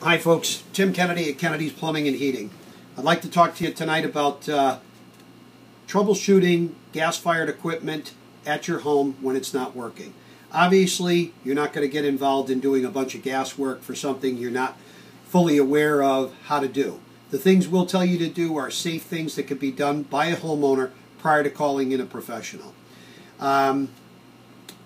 Hi folks, Tim Kennedy at Kennedy's Plumbing and Heating. I'd like to talk to you tonight about troubleshooting gas-fired equipment at your home when it's not working. Obviously, you're not going to get involved in doing a bunch of gas work for something you're not fully aware of how to do. The things we'll tell you to do are safe things that can be done by a homeowner prior to calling in a professional.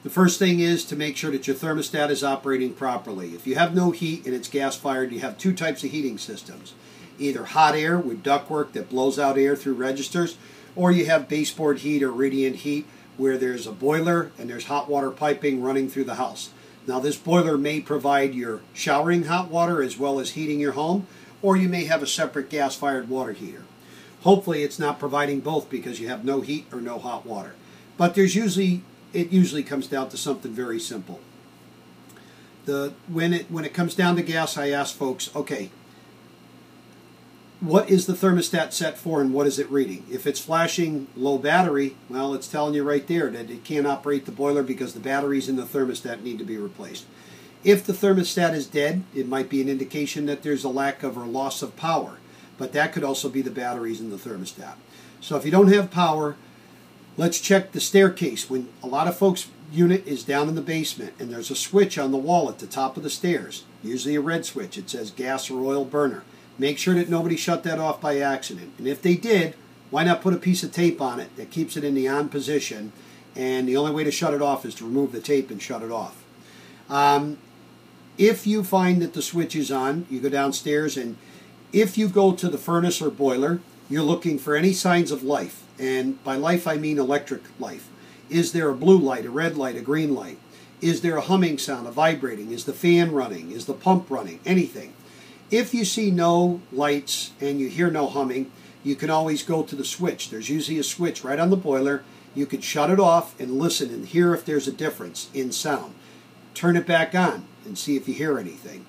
The first thing is to make sure that your thermostat is operating properly. If you have no heat and it's gas-fired, you have two types of heating systems. Either hot air with ductwork that blows out air through registers, or you have baseboard heat or radiant heat where there's a boiler and there's hot water piping running through the house. Now this boiler may provide your showering hot water as well as heating your home, or you may have a separate gas-fired water heater. Hopefully it's not providing both because you have no heat or no hot water. But it usually comes down to something very simple. When it comes down to gas, I ask folks, okay, what is the thermostat set for and what is it reading? If it's flashing low battery, well, it's telling you right there that it can't operate the boiler because the batteries in the thermostat need to be replaced. If the thermostat is dead, it might be an indication that there's a lack of or loss of power, but that could also be the batteries in the thermostat. So if you don't have power, let's check the staircase. When a lot of folks' unit is down in the basement and there's a switch on the wall at the top of the stairs, usually a red switch, it says gas or oil burner. Make sure that nobody shut that off by accident. And if they did, why not put a piece of tape on it that keeps it in the on position, and the only way to shut it off is to remove the tape and shut it off. If you find that the switch is on, you go downstairs, and if you go to the furnace or boiler, you're looking for any signs of life. And by life I mean electric life. Is there a blue light, a red light, a green light? Is there a humming sound, a vibrating? Is the fan running? Is the pump running? Anything. If you see no lights and you hear no humming, you can always go to the switch. There's usually a switch right on the boiler. You could shut it off and listen and hear if there's a difference in sound. Turn it back on and see if you hear anything.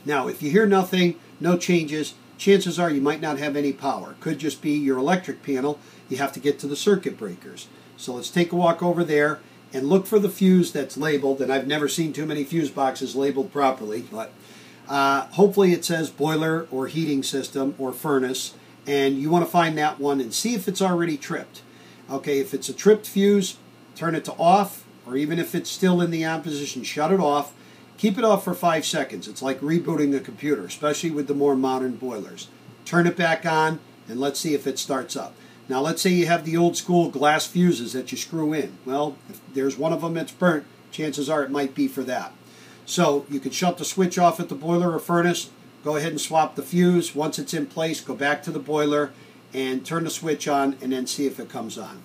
Now, if you hear nothing, no changes, chances are you might not have any power. Could just be your electric panel. You have to get to the circuit breakers. So let's take a walk over there and look for the fuse that's labeled. And I've never seen too many fuse boxes labeled properly, but hopefully it says boiler or heating system or furnace, and you want to find that one and see if it's already tripped. Okay, if it's a tripped fuse, turn it to off, or even if it's still in the on position, shut it off. Keep it off for 5 seconds. It's like rebooting a computer, especially with the more modern boilers. Turn it back on, and let's see if it starts up. Now, let's say you have the old school glass fuses that you screw in. Well, if there's one of them that's burnt, chances are it might be for that. So you can shut the switch off at the boiler or furnace, go ahead and swap the fuse. Once it's in place, go back to the boiler and turn the switch on and then see if it comes on.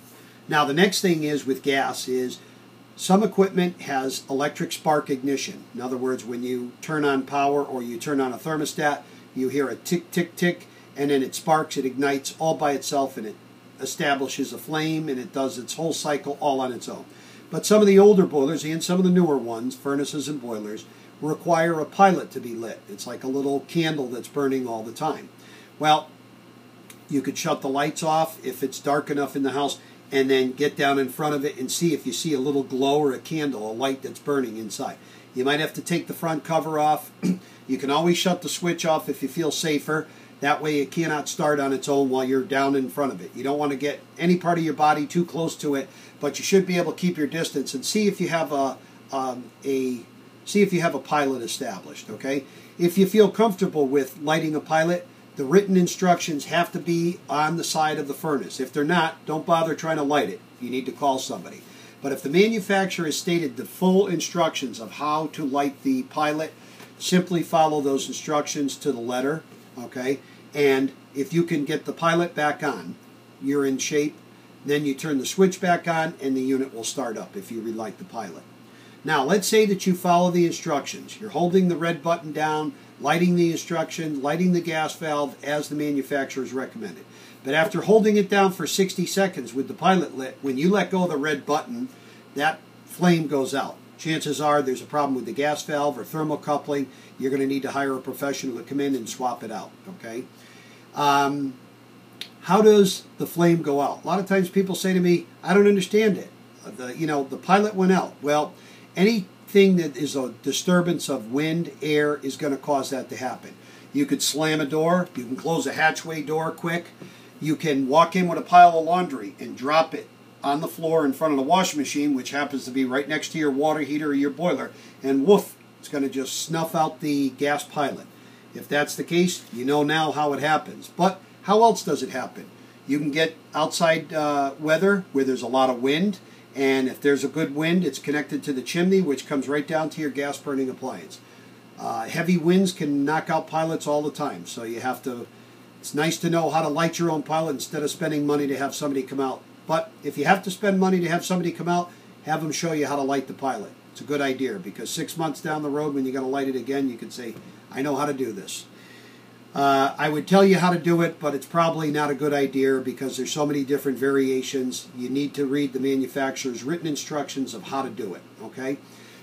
Now, the next thing is with gas is some equipment has electric spark ignition. In other words, when you turn on power or you turn on a thermostat, you hear a tick, tick, tick, and then it sparks, it ignites all by itself, and it establishes a flame, and it does its whole cycle all on its own. But some of the older boilers and some of the newer ones, furnaces and boilers, require a pilot to be lit. It's like a little candle that's burning all the time. Well, you could shut the lights off if it's dark enough in the house, and then get down in front of it and see if you see a little glow or a candle, a light that's burning inside. You might have to take the front cover off. You can always shut the switch off if you feel safer. That way it cannot start on its own while you're down in front of it. You don't want to get any part of your body too close to it, but you should be able to keep your distance and see if you have a pilot established. Okay, if you feel comfortable with lighting a pilot, the written instructions have to be on the side of the furnace. If they're not, don't bother trying to light it. You need to call somebody. But if the manufacturer has stated the full instructions of how to light the pilot, simply follow those instructions to the letter. Okay, and if you can get the pilot back on, you're in shape. Then you turn the switch back on and the unit will start up if you relight the pilot. Now, let's say that you follow the instructions. You're holding the red button down, lighting the instruction, lighting the gas valve as the manufacturer's recommended. But after holding it down for 60 seconds with the pilot lit, when you let go of the red button, that flame goes out. Chances are there's a problem with the gas valve or thermocoupling. You're going to need to hire a professional to come in and swap it out. Okay. How does the flame go out? A lot of times people say to me, I don't understand it. The pilot went out. Well, any anything that is a disturbance of wind, air, is going to cause that to happen. You could slam a door. You can close a hatchway door quick. You can walk in with a pile of laundry and drop it on the floor in front of the washing machine, which happens to be right next to your water heater or your boiler, and woof, it's going to just snuff out the gas pilot. If that's the case, you know now how it happens. But how else does it happen? You can get outside weather where there's a lot of wind, and if there's a good wind, it's connected to the chimney, which comes right down to your gas burning appliance. Heavy winds can knock out pilots all the time, so you have to, it's nice to know how to light your own pilot instead of spending money to have somebody come out. But if you have to spend money to have somebody come out, have them show you how to light the pilot. It's a good idea, because 6 months down the road when you're going to light it again, you can say, I know how to do this. I would tell you how to do it, but it's probably not a good idea because there's so many different variations. You need to read the manufacturer's written instructions of how to do it, okay?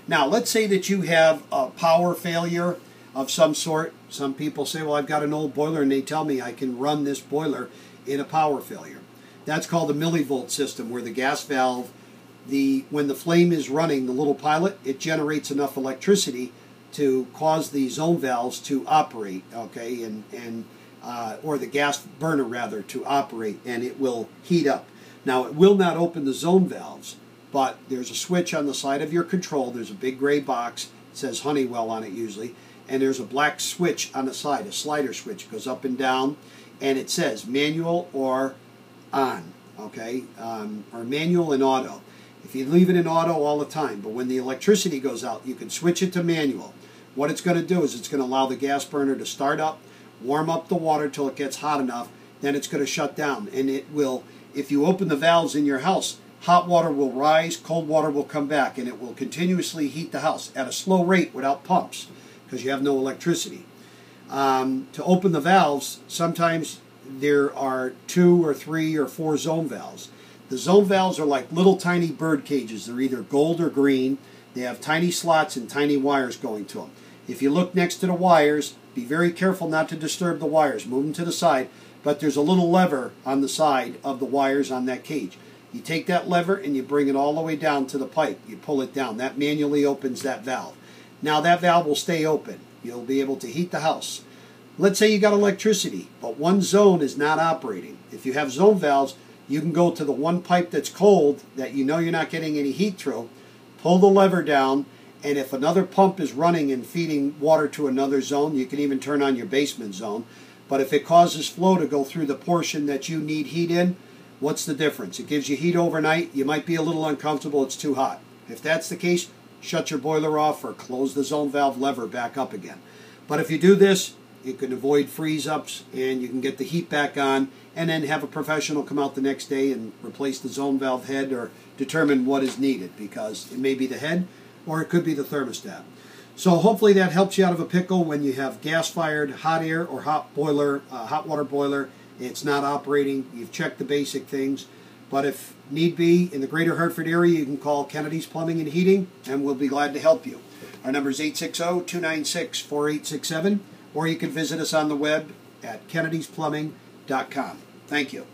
Now, let's say that you have a power failure of some sort. Some people say, well, I've got an old boiler, and they tell me I can run this boiler in a power failure. That's called a millivolt system, where the gas valve, when the flame is running, the little pilot, it generates enough electricity to cause the zone valves to operate, okay, or the gas burner rather to operate, and it will heat up. Now, it will not open the zone valves, but there's a switch on the side of your control. There's a big gray box. It says Honeywell on it usually, and there's a black switch on the side, a slider switch. It goes up and down, and it says manual or on, okay, or manual and auto. If you leave it in auto all the time, but when the electricity goes out, you can switch it to manual. What it's going to do is it's going to allow the gas burner to start up, warm up the water till it gets hot enough, then it's going to shut down. And it will, if you open the valves in your house, hot water will rise, cold water will come back, and it will continuously heat the house at a slow rate without pumps because you have no electricity. To open the valves, sometimes there are 2 or 3 or 4 zone valves. The zone valves are like little tiny bird cages. They're either gold or green. They have tiny slots and tiny wires going to them. If you look next to the wires, be very careful not to disturb the wires. Move them to the side. But there's a little lever on the side of the wires on that cage. You take that lever and you bring it all the way down to the pipe. You pull it down. That manually opens that valve. Now that valve will stay open. You'll be able to heat the house. Let's say you got electricity, but one zone is not operating. If you have zone valves, you can go to the one pipe that's cold that you know you're not getting any heat through, pull the lever down, and if another pump is running and feeding water to another zone, you can even turn on your basement zone. But if it causes flow to go through the portion that you need heat in, what's the difference? It gives you heat overnight. You might be a little uncomfortable. It's too hot. If that's the case, shut your boiler off or close the zone valve lever back up again. But if you do this, you can avoid freeze-ups and you can get the heat back on and then have a professional come out the next day and replace the zone valve head or determine what is needed, because it may be the head or it could be the thermostat. So hopefully that helps you out of a pickle when you have gas-fired hot air or hot water boiler. It's not operating. You've checked the basic things. But if need be, in the greater Hartford area, you can call Kennedy's Plumbing and Heating, and we'll be glad to help you. Our number is 860-296-4867, or you can visit us on the web at kennedysplumbing.com. Thank you.